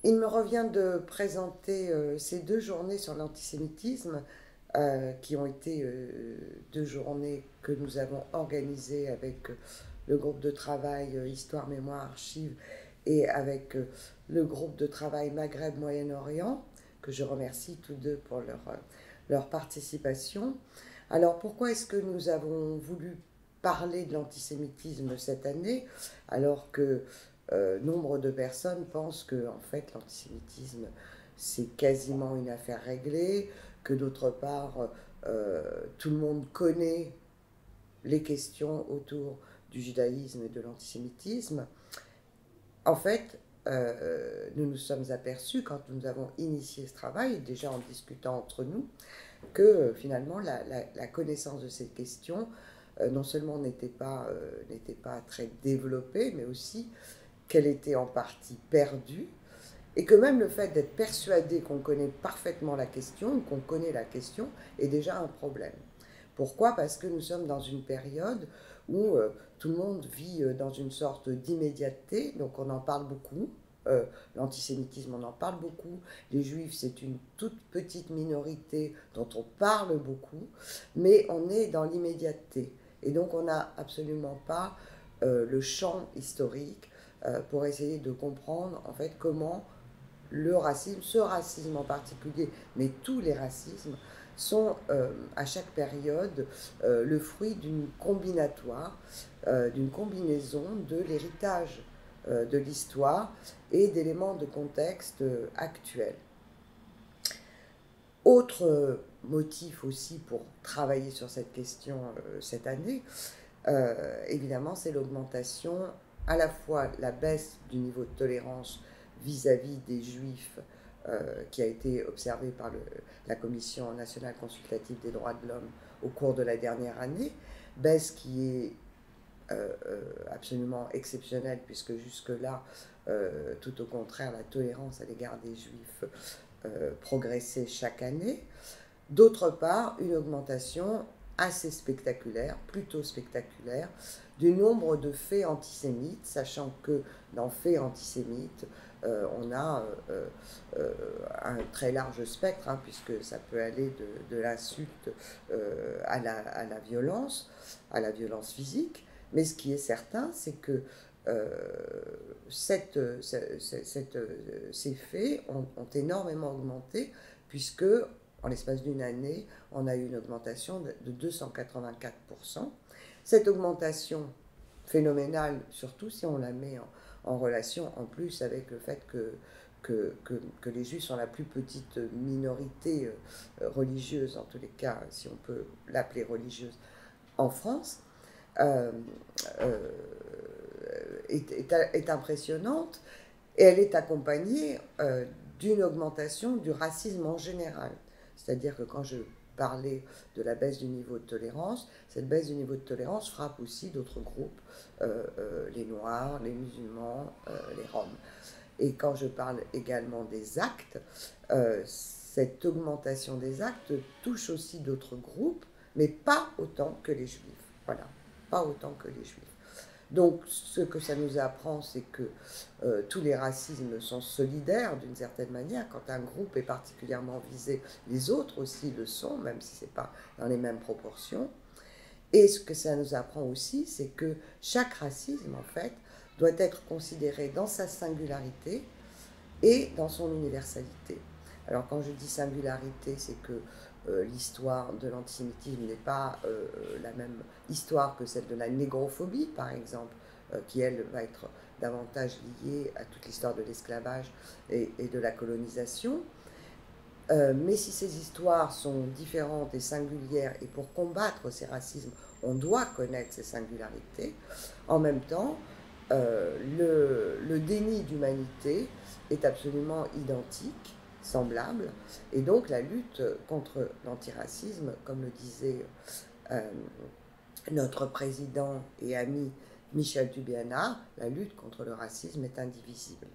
Il me revient de présenter ces deux journées sur l'antisémitisme, qui ont été deux journées que nous avons organisées avec le groupe de travail Histoire, Mémoire, Archives et avec le groupe de travail Maghreb-Moyen-Orient, que je remercie tous deux pour leur participation. Alors pourquoi est-ce que nous avons voulu parler de l'antisémitisme cette année alors que nombre de personnes pensent que en fait l'antisémitisme c'est quasiment une affaire réglée, que d'autre part tout le monde connaît les questions autour du judaïsme et de l'antisémitisme. En fait, nous nous sommes aperçus quand nous avons initié ce travail, déjà en discutant entre nous, que finalement la connaissance de ces questions non seulement n'était pas très développée, mais aussi qu'elle était en partie perdue, et que même le fait d'être persuadé qu'on connaît parfaitement la question, qu'on connaît la question, est déjà un problème. Pourquoi? Parce que nous sommes dans une période où tout le monde vit dans une sorte d'immédiateté, donc on en parle beaucoup. L'antisémitisme, on en parle beaucoup. Les juifs, c'est une toute petite minorité dont on parle beaucoup, mais on est dans l'immédiateté. Et donc on n'a absolument pas le champ historique pour essayer de comprendre en fait comment le racisme, ce racisme en particulier, mais tous les racismes, sont à chaque période le fruit d'une combinatoire, d'une combinaison de l'héritage de l'histoire et d'éléments de contexte actuels. Autre motif aussi pour travailler sur cette question cette année, évidemment, c'est l'augmentation, à la fois la baisse du niveau de tolérance vis-à-vis des juifs qui a été observée par la Commission nationale consultative des droits de l'homme au cours de la dernière année, baisse qui est absolument exceptionnelle puisque jusque-là, tout au contraire, la tolérance à l'égard des juifs progressait chaque année. D'autre part, une augmentation assez spectaculaire, plutôt spectaculaire, du nombre de faits antisémites, sachant que dans faits antisémites, on a un très large spectre, hein, puisque ça peut aller de l'insulte à à la violence physique. Mais ce qui est certain, c'est que ces faits ont énormément augmenté, puisque en l'espace d'une année, on a eu une augmentation de 284%. Cette augmentation phénoménale, surtout si on la met en relation en plus avec le fait que les Juifs sont la plus petite minorité religieuse, en tous les cas, si on peut l'appeler religieuse, en France, euh, euh, est impressionnante, et elle est accompagnée d'une augmentation du racisme en général. C'est-à-dire que quand je parlais de la baisse du niveau de tolérance, cette baisse du niveau de tolérance frappe aussi d'autres groupes, les Noirs, les musulmans, les Roms. Et quand je parle également des actes, cette augmentation des actes touche aussi d'autres groupes, mais pas autant que les Juifs. Voilà, pas autant que les Juifs. Donc, ce que ça nous apprend, c'est que tous les racismes sont solidaires d'une certaine manière. Quand un groupe est particulièrement visé, les autres aussi le sont, même si ce n'est pas dans les mêmes proportions. Et ce que ça nous apprend aussi, c'est que chaque racisme, en fait, doit être considéré dans sa singularité et dans son universalité. Alors quand je dis singularité, c'est que l'histoire de l'antisémitisme n'est pas la même histoire que celle de la négrophobie, par exemple, qui, elle, va être davantage liée à toute l'histoire de l'esclavage et de la colonisation. Mais si ces histoires sont différentes et singulières, et pour combattre ces racismes, on doit connaître ces singularités, en même temps, le déni d'humanité est absolument identique, semblable, et donc la lutte contre l'antiracisme, comme le disait euh, notre président et ami Michel Dubiana, la lutte contre le racisme est indivisible.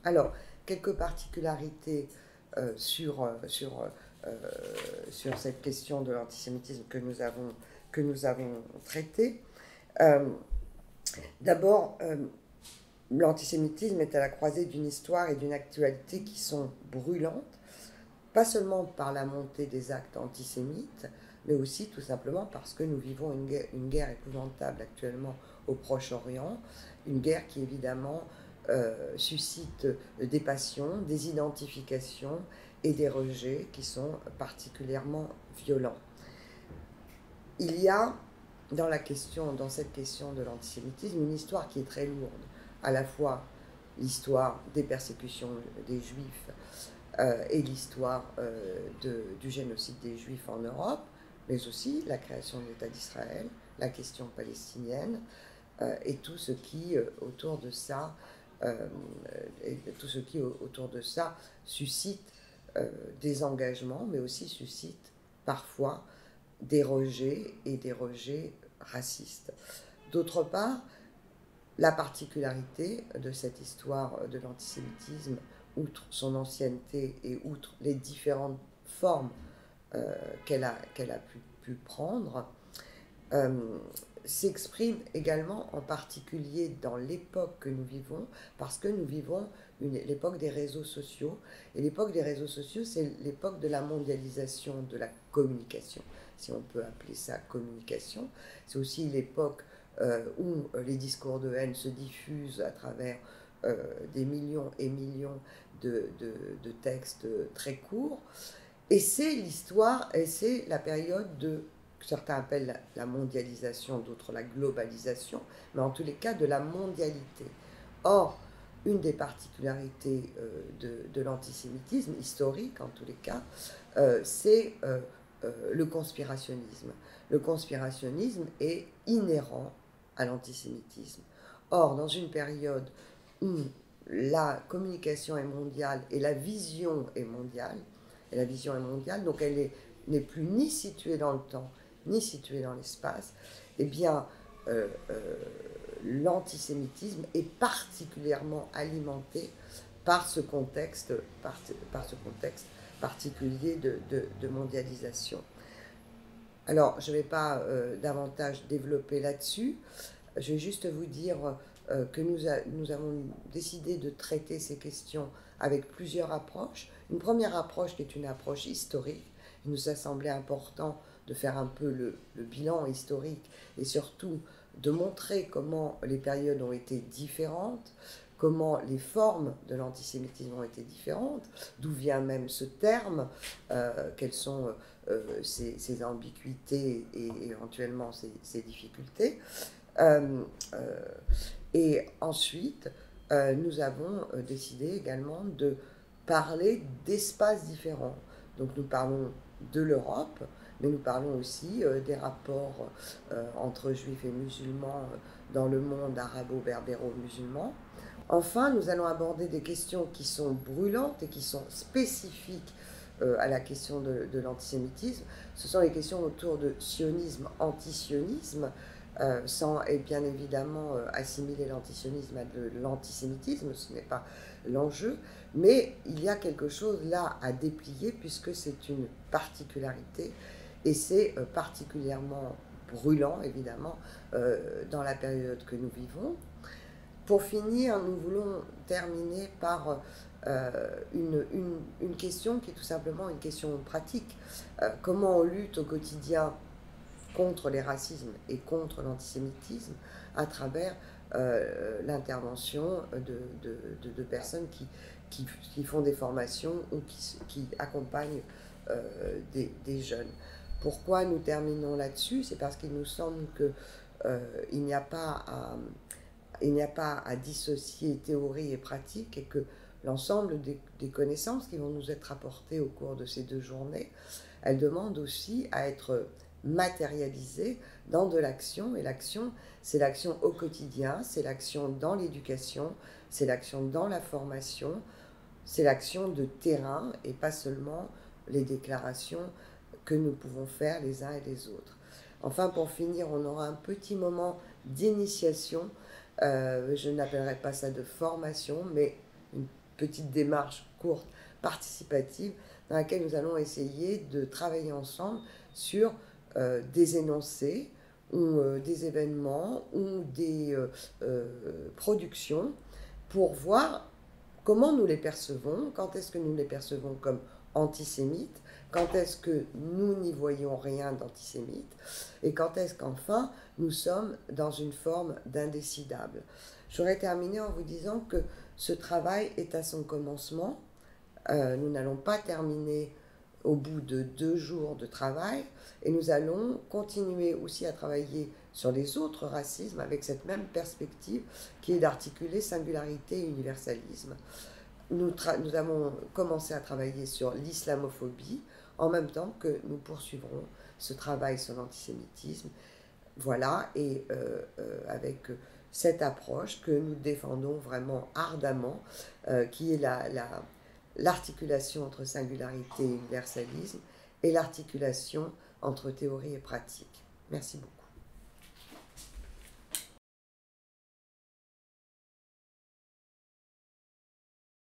Alors, quelques particularités sur cette question de l'antisémitisme que nous avons traitée. Euh, D'abord, l'antisémitisme est à la croisée d'une histoire et d'une actualité qui sont brûlantes, pas seulement par la montée des actes antisémites, mais aussi tout simplement parce que nous vivons une guerre épouvantable actuellement au Proche-Orient, une guerre qui évidemment suscite des passions, des identifications et des rejets qui sont particulièrement violents. Il y a dans cette question de l'antisémitisme une histoire qui est très lourde, à la fois l'histoire des persécutions des Juifs et l'histoire du génocide des Juifs en Europe, mais aussi la création de l'État d'Israël, la question palestinienne et tout ce qui autour de ça, suscite des engagements, mais aussi suscite parfois des rejets et des rejets racistes. D'autre part, la particularité de cette histoire de l'antisémitisme, outre son ancienneté et outre les différentes formes qu'elle a pu prendre, s'exprime également en particulier dans l'époque que nous vivons, parce que nous vivons l'époque des réseaux sociaux. Et l'époque des réseaux sociaux, c'est l'époque de la mondialisation de la communication, si on peut appeler ça communication. C'est aussi l'époque où les discours de haine se diffusent à travers des millions et millions de textes très courts. Et c'est l'histoire, et c'est la période que certains appellent la mondialisation, d'autres la globalisation, mais en tous les cas de la mondialité. Or, une des particularités de l'antisémitisme, historique en tous les cas, c'est le conspirationnisme. Le conspirationnisme est inhérent à l'antisémitisme. Or, dans une période où la communication est mondiale et la vision est mondiale, donc elle n'est plus ni située dans le temps, ni située dans l'espace, eh bien, l'antisémitisme est particulièrement alimenté par ce contexte, particulier de mondialisation. Alors, je ne vais pas davantage développer là-dessus, je vais juste vous dire que nous avons décidé de traiter ces questions avec plusieurs approches. Une première approche qui est une approche historique. Il nous a semblé important de faire un peu le bilan historique et surtout de montrer comment les périodes ont été différentes, comment les formes de l'antisémitisme ont été différentes, d'où vient même ce terme, quelles sont ces ambiguïtés et éventuellement ces difficultés. Et ensuite, nous avons décidé également de parler d'espaces différents. Donc nous parlons de l'Europe, mais nous parlons aussi des rapports entre juifs et musulmans dans le monde arabo-berbéro-musulman. Enfin, nous allons aborder des questions qui sont brûlantes et qui sont spécifiques à la question de l'antisémitisme. Ce sont les questions autour de sionisme, antisionisme, sans et bien évidemment assimiler l'antisionisme à de l'antisémitisme, ce n'est pas l'enjeu, mais il y a quelque chose là à déplier puisque c'est une particularité et c'est particulièrement brûlant évidemment dans la période que nous vivons. Pour finir, nous voulons terminer par une question qui est tout simplement une question pratique. Comment on lutte au quotidien contre les racismes et contre l'antisémitisme à travers l'intervention de personnes qui font des formations ou qui accompagnent des jeunes. Pourquoi nous terminons là-dessus? C'est parce qu'il nous semble qu'il n'y a pas à dissocier théorie et pratique et que l'ensemble des connaissances qui vont nous être apportées au cours de ces 2 journées, elles demandent aussi à être matérialisées dans de l'action. Et l'action, c'est l'action au quotidien, c'est l'action dans l'éducation, c'est l'action dans la formation, c'est l'action de terrain et pas seulement les déclarations que nous pouvons faire les uns et les autres. Enfin, pour finir, on aura un petit moment d'initiation. Je n'appellerai pas ça de formation, mais une petite démarche courte, participative, dans laquelle nous allons essayer de travailler ensemble sur des énoncés ou des événements ou des productions pour voir comment nous les percevons, quand est-ce que nous les percevons comme antisémites, quand est-ce que nous n'y voyons rien d'antisémite, et quand est-ce qu'enfin nous sommes dans une forme d'indécidable. J'aurais terminé en vous disant que ce travail est à son commencement. Nous n'allons pas terminer au bout de 2 jours de travail, et nous allons continuer aussi à travailler sur les autres racismes avec cette même perspective qui est d'articuler singularité et universalisme. Nous avons commencé à travailler sur l'islamophobie en même temps que nous poursuivrons ce travail sur l'antisémitisme. Voilà, et avec cette approche que nous défendons vraiment ardemment, qui est l'articulation entre singularité et universalisme, et l'articulation entre théorie et pratique. Merci beaucoup.